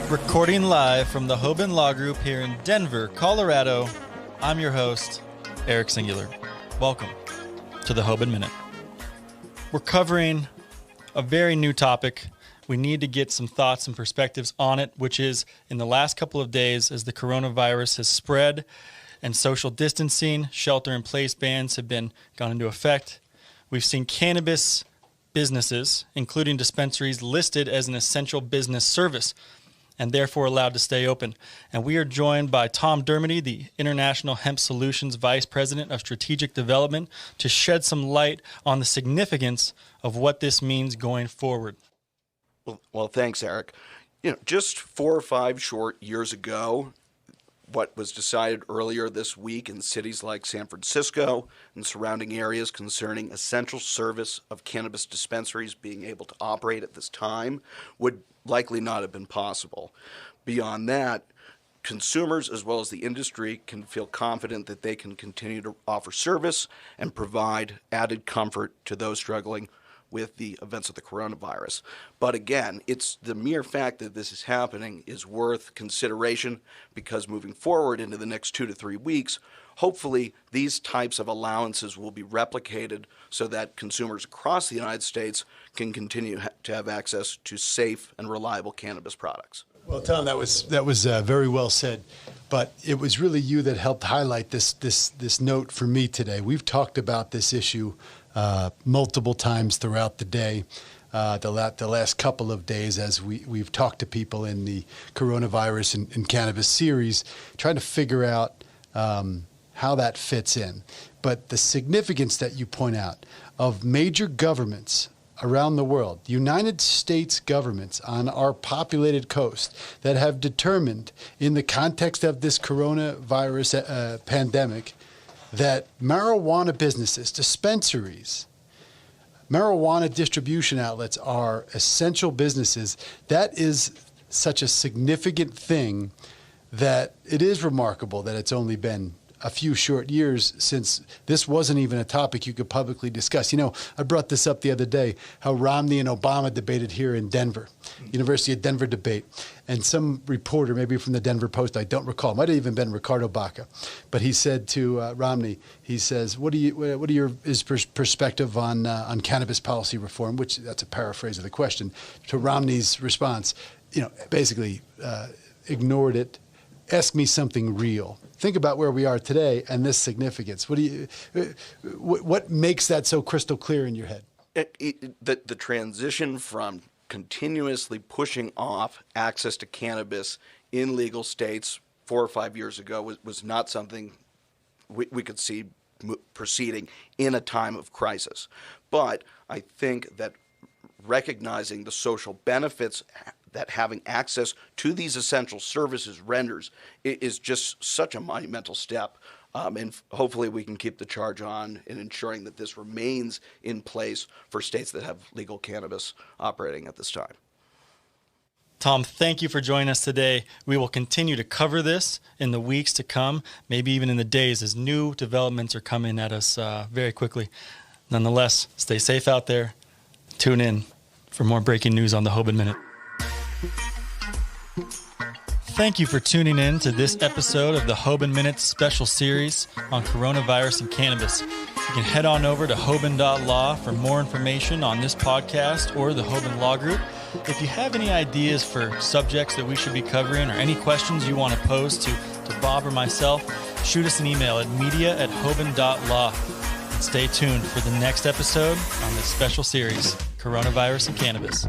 Recording live from the Hoban Law Group here in Denver, Colorado, I'm your host, Eric Singular. Welcome to the Hoban Minute. We're covering a very new topic. We need to get some thoughts and perspectives on it, which is in the last couple of days as the coronavirus has spread and social distancing, shelter-in-place bans have gone into effect. We've seen cannabis businesses, including dispensaries, listed as an essential business service and therefore allowed to stay open. And we are joined by Tom Dermody, the International Hemp Solutions Vice President of Strategic Development, to shed some light on the significance of what this means going forward. Well, thanks, Eric. Just 4 or 5 short years ago, what was decided earlier this week in cities like San Francisco and surrounding areas concerning essential service of cannabis dispensaries being able to operate at this time would likely not have been possible. Beyond that, consumers as well as the industry can feel confident that they can continue to offer service and provide added comfort to those struggling with the events of the coronavirus. But again, it's the mere fact that this is happening is worth consideration, because moving forward into the next 2 to 3 weeks, hopefully these types of allowances will be replicated so that consumers across the United States can continue to have access to safe and reliable cannabis products. Well, Tom, that was very well said, but it was really you that helped highlight this note for me today. We've talked about this issue multiple times throughout the day, the last couple of days, as we've talked to people in the coronavirus and cannabis series, trying to figure out how that fits in. But the significance that you point out of major governments around the world, United States governments on our populated coast, that have determined in the context of this coronavirus pandemic that marijuana businesses, dispensaries, marijuana distribution outlets are essential businesses. That is such a significant thing that it is remarkable that it's only been a few short years since this wasn't even a topic you could publicly discuss. I brought this up the other day, how Romney and Obama debated here in Denver, University of Denver debate. And some reporter, maybe from the Denver Post, I don't recall, might have even been Ricardo Baca, but he said to Romney, he says, what are his perspective on cannabis policy reform, which that's a paraphrase of the question, to Romney's response, basically ignored it. Ask me something real. Think about where we are today and this significance. What makes that so crystal clear in your head? The transition from continuously pushing off access to cannabis in legal states 4 or 5 years ago was not something we could see proceeding in a time of crisis. But I think that recognizing the social benefits that having access to these essential services renders is just such a monumental step. And hopefully we can keep the charge on in ensuring that this remains in place for states that have legal cannabis operating at this time. Tom, thank you for joining us today. We will continue to cover this in the weeks to come, maybe even in the days, as new developments are coming at us very quickly. Nonetheless, stay safe out there. Tune in for more breaking news on the Hoban Minute. Thank you for tuning in to this episode of the Hoban Minute special series on coronavirus and cannabis. You can head on over to hoban.law for more information on this podcast or the Hoban Law Group. If you have any ideas for subjects that we should be covering or any questions you want to pose to Bob or myself, shoot us an email at media@hoban.law. And stay tuned for the next episode on this special series, Coronavirus and Cannabis.